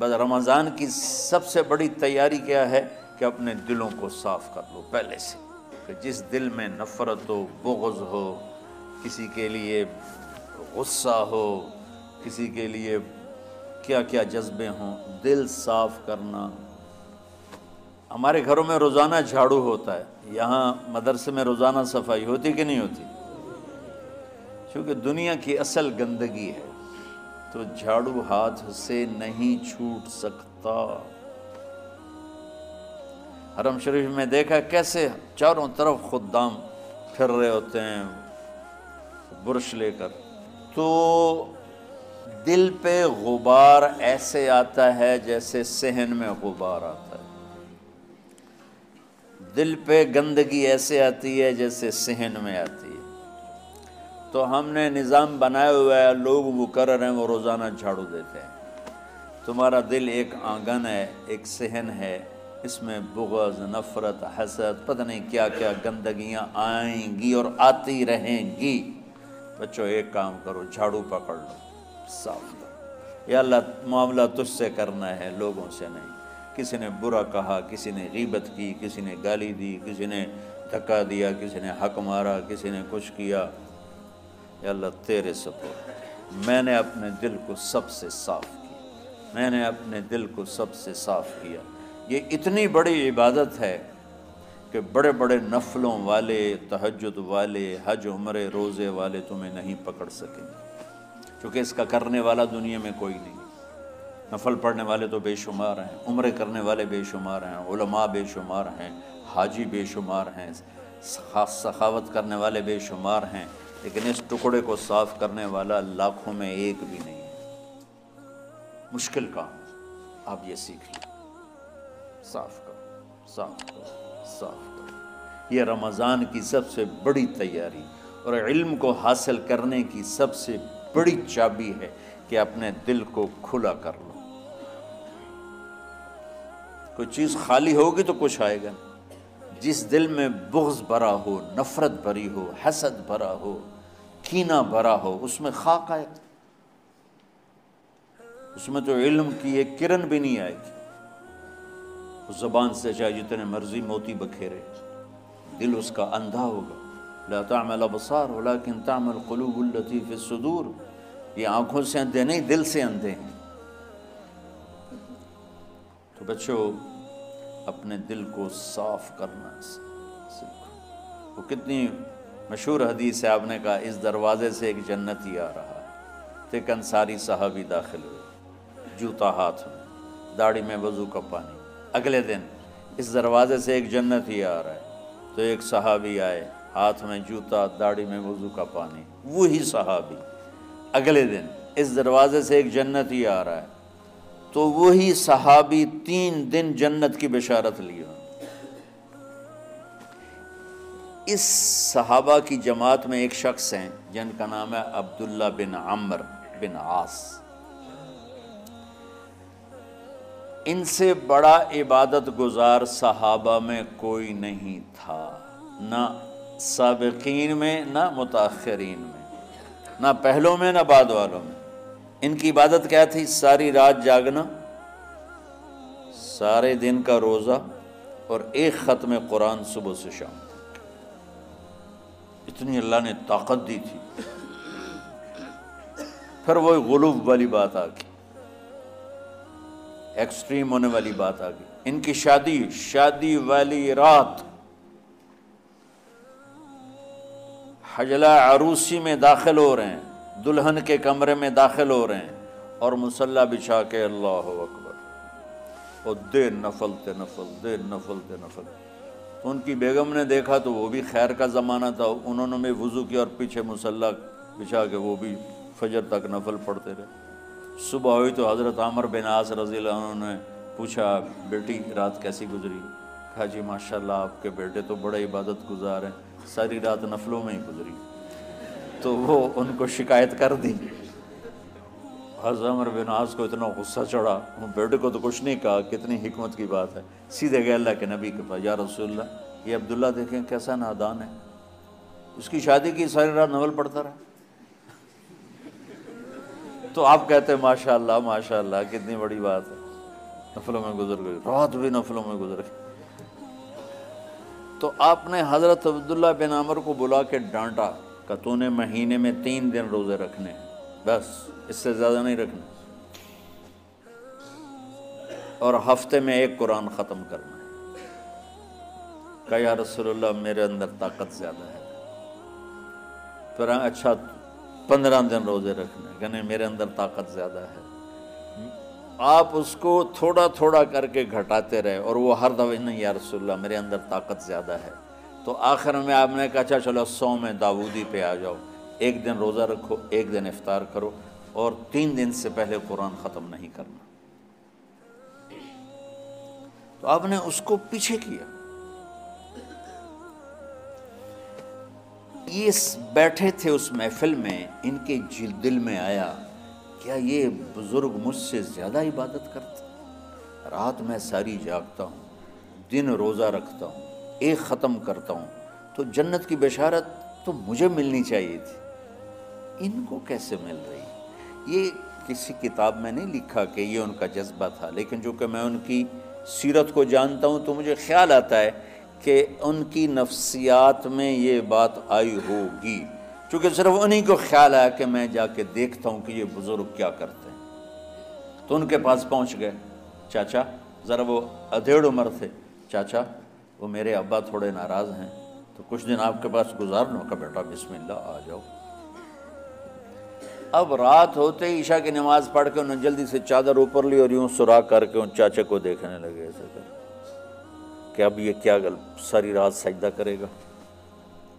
بس رمضان کی سب سے بڑی تیاری کیا ہے کہ اپنے دلوں کو صاف کر لو پہلے سے، کہ جس دل میں نفرت ہو، بغض ہو، کسی کے لیے غصہ ہو، کسی کے لیے کیا کیا جذبے ہوں، دل صاف کرنا۔ ہمارے گھروں میں روزانہ جھاڑو ہوتا ہے، یہاں مدرسے میں روزانہ صفائی ہوتی کہ نہیں ہوتی؟ کیونکہ دنیا کی اصل گندگی ہے تو جھاڑو ہاتھ سے نہیں چھوٹ سکتا۔ حرم شریف میں دیکھا کیسے چاروں طرف خدام پھر رہے ہوتے ہیں برش لے کر، تو دل پہ غبار ایسے آتا ہے جیسے صحن میں غبار آتا ہے، دل پہ گندگی ایسے آتی ہے جیسے صحن میں آتی ہے۔ تو ہم نے نظام بنایا ہوا ہے، لوگ مقرر ہیں وہ روزانہ جھاڑو دیتے ہیں۔ تمہارا دل ایک آنگن ہے، ایک صحن ہے، اس میں بغض، نفرت، حسد، پتہ نہیں کیا کیا گندگیاں آئیں گی اور آتی رہیں گی۔ بچوں ایک کام کرو، جھاڑو پکڑ لو، صاف کرو۔ یا اللہ معاملہ تجھ سے کرنا ہے، لوگوں سے نہیں۔ کسی نے برا کہا، کسی نے غیبت کی، کسی نے گالی دی، کسی نے دھکا دیا، کسی نے حق مارا، کسی نے کچھ کیا، یا اللہ تیرے سپرد میں نے اپنے دل کو سب سے صاف کیا، میں نے اپنے دل کو سب سے صاف کیا۔ یہ اتنی بڑی عبادت ہے کہ بڑے بڑے نفلوں والے، تہجد والے، حج عمرے روزے والے تمہیں نہیں پکڑ سکیں گے، کیونکہ اس کا کرنے والا دنیا میں کوئی نہیں۔ نفل پڑھنے والے تو بے شمار ہیں، عمرے کرنے والے بے شمار ہیں، علماء بے شمار ہیں، حاجی بے شمار ہیں، سخاوت کرنے والے بے شمار ہیں، لیکن اس ٹکڑے کو صاف کرنے والا لاکھوں میں ایک بھی نہیں ہے۔ مشکل کام ہے، آپ یہ سیکھ لیں، صاف کرو، صاف کرو، صاف کرو۔ یہ رمضان کی سب سے بڑی تیاری اور علم کو حاصل کرنے کی سب سے بڑی چابی ہے کہ اپنے دل کو کھلا کر لو۔ کوئی چیز خالی ہوگی تو کچھ آئے گا۔ جس دل میں بغض بھرا ہو، نفرت بھری ہو، حسد بھرا ہو، کینہ بھرا ہو، اس میں خاک آئے گا، اس میں تو علم کی ایک کرن بھی نہیں آئے گی۔ اس زبان سے چاہے جتنے مرضی موتی بکھیرے، دل اس کا اندھا ہوگا۔ لا تعمى الابصار ولكن تعمى القلوب التي في الصدور۔ یہ آنکھوں سے اندھے نہیں، دل سے اندھے ہیں۔ تو بچوں اپنے دل کو صاف کرنا سیکھو۔ وہ کتنی مشہور حدیث ہے، آپ نے کہا اس دروازے سے ایک جنتی آ رہا ہے، تو ایک انصاری صحابی داخل ہوئے، جوتا ہاتھ میں، داڑھی میں وضو کا پانی۔ اگلے دن اس دروازے سے ایک جنتی آ رہا ہے، تو ایک صحابی آئے، ہاتھ میں جوتا، داڑھی میں وضو کا پانی۔ وہی صحابی اگلے دن اس دروازے سے ایک جنتی آ رہا ہے، تو وہی صحابی 3 دن جنت کی بشارت لی۔ اس صحابہ کی جماعت میں ایک شخص ہیں جن کا نام ہے عبداللہ بن عمرو بن عاص۔ ان سے بڑا عبادت گزار صحابہ میں کوئی نہیں تھا، نہ سابقین میں، نہ متاخرین میں، نہ پہلوں میں، نہ بعد والوں میں۔ ان کی عبادت کیا تھی؟ ساری رات جاگنا، سارے دن کا روزہ، اور ایک ختم قرآن صبح سے شام تک۔ اتنی اللہ نے طاقت دی تھی۔ پھر وہی غلوب والی بات آ گئی، ایکسٹریم ہونے والی بات آ گئی۔ ان کی شادی والی رات حجلہ عروسی میں داخل ہو رہے ہیں، دلہن کے کمرے میں داخل ہو رہے ہیں، اور مصلی بچھا کے اللہ اکبر، اور دیر نفل تے نفل، دیر نفل تے نفل۔ تو ان کی بیگم نے دیکھا تو وہ بھی خیر کا زمانہ تھا، انہوں نے بھی وضو کیا اور پیچھے مصلی بچھا کے وہ بھی فجر تک نفل پڑھتے رہے۔ صبح ہوئی تو حضرت عمرو بن عاص رضی اللہ عنہ نے پوچھا، بیٹی رات کیسی گزری؟ کہا جی ماشاءاللہ آپ کے بیٹے تو بڑے عبادت گزار ہیں، ساری رات نفلوں میں ہی گزری۔ تو وہ ان کو شکایت کر دی۔ حضرت عمرو بن عاص کو اتنا غصہ چڑھا، وہ بیٹے کو تو کچھ نہیں کہا، کتنی حکمت کی بات ہے، سیدھے گئے اللہ کے نبی کے پاس، یا رسول اللہ یہ عبداللہ دیکھیں کیسا نادان ہے، اس کی شادی کی ساری رات نفل پڑھتا رہا۔ تو آپ کہتے ہیں ماشاءاللہ ماشاءاللہ کتنی بڑی بات ہے۔ نفلوں میں گزر گئی، رات بھی نفلوں میں گزر گئی۔ تو آپ نے حضرت عبداللہ بن عمر کو بلا کے ڈانٹا کہ تو نے مہینے میں 3 دن روزے رکھنے ہیں، بس اس سے زیادہ نہیں رکھنے، اور ہفتے میں 1 قرآن ختم کرنا ہے۔ کہا یا رسول اللہ میرے اندر طاقت زیادہ ہے۔ پھر اچھا 15 دن روزے رکھنے، کہنے میرے اندر طاقت زیادہ ہے۔ آپ اس کو تھوڑا تھوڑا کر کے گھٹاتے رہے، اور وہ ہر دفعہ نہیں یا رسول اللہ میرے اندر طاقت زیادہ ہے۔ تو آخر میں آپ نے کہا اچھا چلو صوم داؤدی پہ آ جاؤ، 1 دن روزہ رکھو، 1 دن افطار کرو، اور 3 دن سے پہلے قرآن ختم نہیں کرنا۔ تو آپ نے اس کو پیچھے کیا۔ یہ بیٹھے تھے اس محفل میں، ان کے دل میں آیا کیا یہ بزرگ مجھ سے زیادہ عبادت کرتے؟ رات میں ساری جاگتا ہوں، دن روزہ رکھتا ہوں، 1 ختم کرتا ہوں، تو جنت کی بشارت تو مجھے ملنی چاہیے تھی، ان کو کیسے مل رہی؟ یہ کسی کتاب میں نہیں لکھا کہ یہ ان کا جذبہ تھا، لیکن جو کہ میں ان کی سیرت کو جانتا ہوں تو مجھے خیال آتا ہے کہ ان کی نفسیات میں یہ بات آئی ہوگی، چونکہ صرف انہی کو خیال آیا کہ میں جا کے دیکھتا ہوں کہ یہ بزرگ کیا کرتے ہیں۔ تو ان کے پاس پہنچ گئے، چاچا، ذرا وہ ادھیڑ عمر تھے، چاچا وہ میرے ابا تھوڑے ناراض ہیں، تو کچھ دن آپ کے پاس گزارنا کا، بیٹا بسم اللہ آ جاؤ۔ اب رات ہوتے ہی عشاء کی نماز پڑھ کے انہوں نے جلدی سے چادر اوپر لی اور یوں سراغ کر کے ان چاچے کو دیکھنے لگے ایسے کر کہ اب یہ کیا ساری رات سجدہ کرے گا،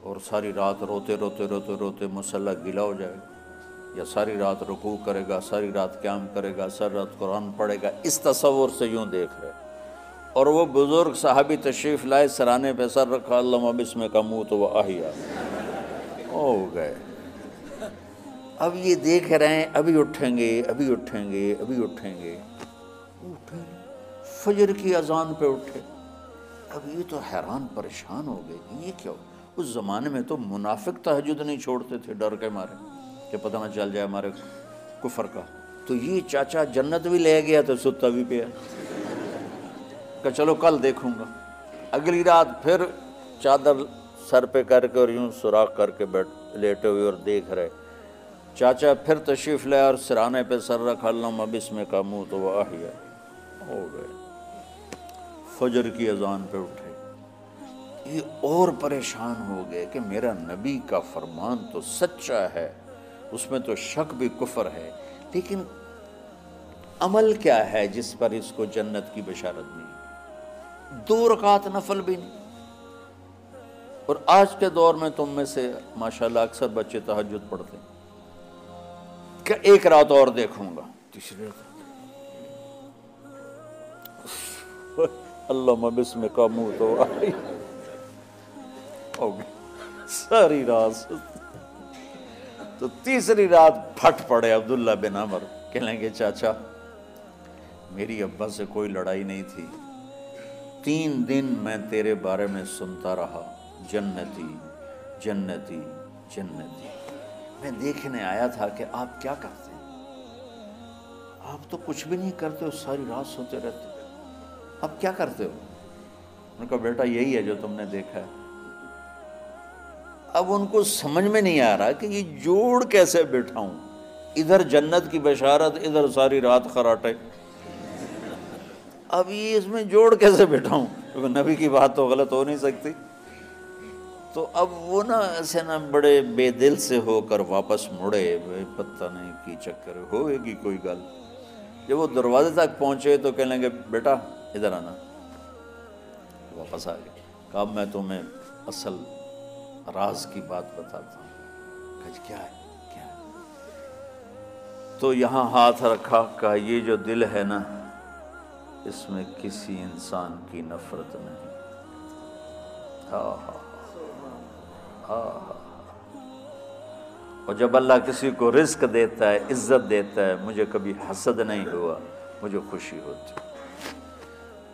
اور ساری رات روتے روتے روتے روتے مصلی گیلا ہو جائے گا، یا ساری رات رکوع کرے گا، ساری رات قیام کرے گا، ساری رات قرآن پڑھے گا، اس تصور سے یوں دیکھ رہے۔ اور وہ بزرگ صحابی تشریف لائے، سرانے پہ سر رکھا، اللہم بسمک اموت و احیا، ہو گئے۔ اب یہ دیکھ رہے ہیں ابھی اٹھیں گے، ابھی اٹھیں گے، ابھی اٹھیں گے، اٹھے فجر کی اذان پہ اٹھے۔ اب یہ تو حیران پریشان ہو گئے کہ یہ کیا ہو؟ اس زمانے میں تو منافق تہجد نہیں چھوڑتے تھے ڈر کے مارے کہ پتہ نہ چل جائے ہمارے کفر کا۔ تو یہ چاچا جنت بھی لے گیا تو ستا بھی پیا کہ چلو کل دیکھوں گا۔ اگلی رات پھر چادر سر پہ کر کے اور یوں سوراخ کر کے لیٹے ہوئے اور دیکھ رہے۔ چاچا پھر تشریف لے اور سرانے پہ سر رکھا، اللہم بسمک اموت و احیا، ہو گئے۔ فجر کی اذان پہ اٹھے، یہ اور پریشان ہو گئے کہ میرا نبی کا فرمان تو سچا ہے، اس میں تو شک بھی کفر ہے، لیکن عمل کیا ہے جس پر اس کو جنت کی بشارت ملی؟ 2 رکعت نفل بھی نہیں۔ اور آج کے دور میں تم میں سے ماشاءاللہ اکثر بچے تہجد پڑھتے ہیں کہ 1 رات اور دیکھوں گا، تیسری رات اللہم بسمک اموت و احیا، ہو گئی ساری رات۔ تو تیسری رات پھٹ پڑے عبداللہ بن عمر، کہنے لگے چاچا میری ابا سے کوئی لڑائی نہیں تھی، 3 دن میں تیرے بارے میں سنتا رہا، جنتی جنتی جنتی۔ میں دیکھنے آیا تھا کہ آپ کیا کرتے ہیں، آپ تو کچھ بھی نہیں کرتے ہو، ساری رات سوتے رہتے، اب کیا کرتے ہو؟ انہوں نے کہا بیٹا یہی ہے جو تم نے دیکھا ہے۔ اب ان کو سمجھ میں نہیں آ رہا کہ یہ جوڑ کیسے بٹھاؤں، ادھر جنت کی بشارت، ادھر ساری رات خراٹے، اب یہ اس میں جوڑ کیسے بٹھاؤں، کیونکہ نبی کی بات تو غلط ہو نہیں سکتی۔ تو اب وہ نا ایسے نا بڑے بے دل سے ہو کر واپس مڑے، پتہ نہیں کی چکر ہوئے گی کوئی گل۔ جب وہ دروازے تک پہنچے تو کہنے لگے بیٹا ادھر آنا، واپس آ گئے۔ کہا اب میں تمہیں اصل راز کی بات بتاتا ہوں۔ کہا کیا ہے کیا ہے؟ تو یہاں ہاتھ رکھا، کہا یہ جو دل ہے نا اس میں کسی انسان کی نفرت نہیں۔ اور جب اللہ کسی کو رزق دیتا ہے، عزت دیتا ہے، مجھے کبھی حسد نہیں ہوا، مجھے خوشی ہوتی۔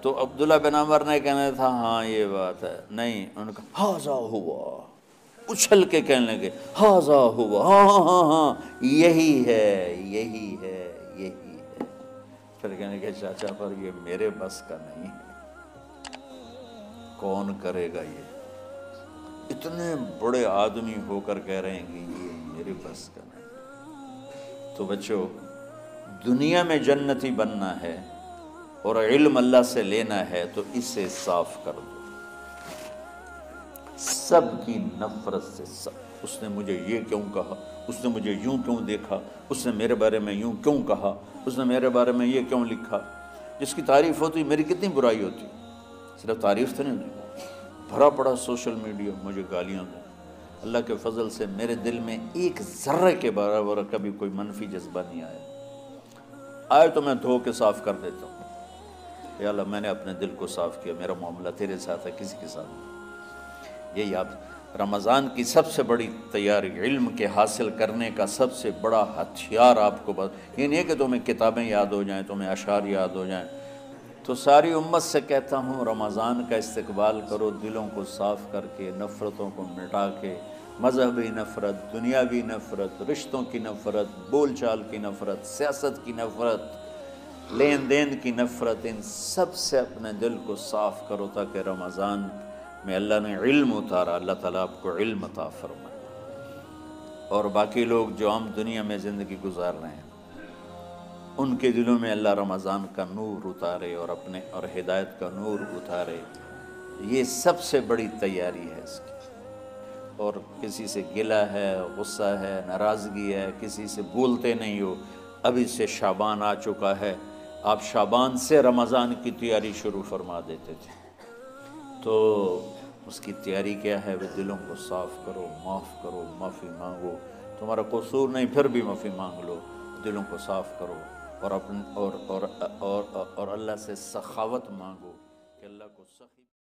تو عبداللہ بن عمر نے کہنا تھا ہاں یہ بات ہے، نہیں، انہوں نے کہا ہاذا ہوا، اچھل کے کہنے لگے ہاذا ہوا، ہاں ہاں ہاں ہاں یہی ہے یہی ہے یہی ہے۔ پھر کہنے کہ چاچا پر یہ میرے بس کا نہیں ہے، کون کرے گا یہ؟ اتنے بڑے آدمی ہو کر کہہ رہے ہیں کہ یہ میرے بس کا نہیں۔ تو بچوں، دنیا میں جنتی بننا ہے اور علم اللہ سے لینا ہے تو اسے صاف کر دو، سب کی نفرت سے۔ سب، اس نے مجھے یہ کیوں کہا، اس نے مجھے یوں کیوں دیکھا، اس نے میرے بارے میں یوں کیوں کہا، اس نے میرے بارے میں یہ کیوں لکھا۔ جس کی تعریف ہوتی میری کتنی برائی ہوتی، صرف تعریف تو نہیں ہوتی، بھرا پڑا سوشل میڈیا مجھے گالیاں دیں۔ اللہ کے فضل سے میرے دل میں ایک ذرے کے برابر کبھی کوئی منفی جذبہ نہیں آیا، آئے تو میں دھو کے صاف کر دیتا ہوں، یا اللہ میں نے اپنے دل کو صاف کیا، میرا معاملہ تیرے ساتھ ہے، کسی کے ساتھ نہیں۔ یہی آپ رمضان کی سب سے بڑی تیاری، علم کے حاصل کرنے کا سب سے بڑا ہتھیار آپ کو یہ نہیں ہے کہ تمہیں کتابیں یاد ہو جائیں، تمہیں اشعار یاد ہو جائیں۔ تو ساری امت سے کہتا ہوں رمضان کا استقبال کرو، دلوں کو صاف کر کے، نفرتوں کو مٹا کے، مذہبی نفرت، دنیاوی نفرت، رشتوں کی نفرت، بول چال کی نفرت، سیاست کی نفرت، لین دین کی نفرت، ان سب سے اپنے دل کو صاف کرو تاکہ رمضان میں اللہ نے علم اتارا، اللہ تعالیٰ آپ کو علم عطا فرمائے، اور باقی لوگ جو عام دنیا میں زندگی گزار رہے ہیں ان کے دلوں میں اللہ رمضان کا نور اتارے اور ہدایت کا نور اتارے۔ یہ سب سے بڑی تیاری ہے اس کی۔ اور کسی سے گلہ ہے، غصہ ہے، ناراضگی ہے، کسی سے بولتے نہیں ہو، ابھی سے شعبان آ چکا ہے، آپ شعبان سے رمضان کی تیاری شروع فرما دیتے تھے، تو اس کی تیاری کیا ہے؟ وہ دلوں کو صاف کرو، معاف کرو، معافی مانگو، تمہارا قصور نہیں پھر بھی معافی مانگ لو، دلوں کو صاف کرو، اور اللہ سے سخاوت مانگو کہ اللہ کو سخی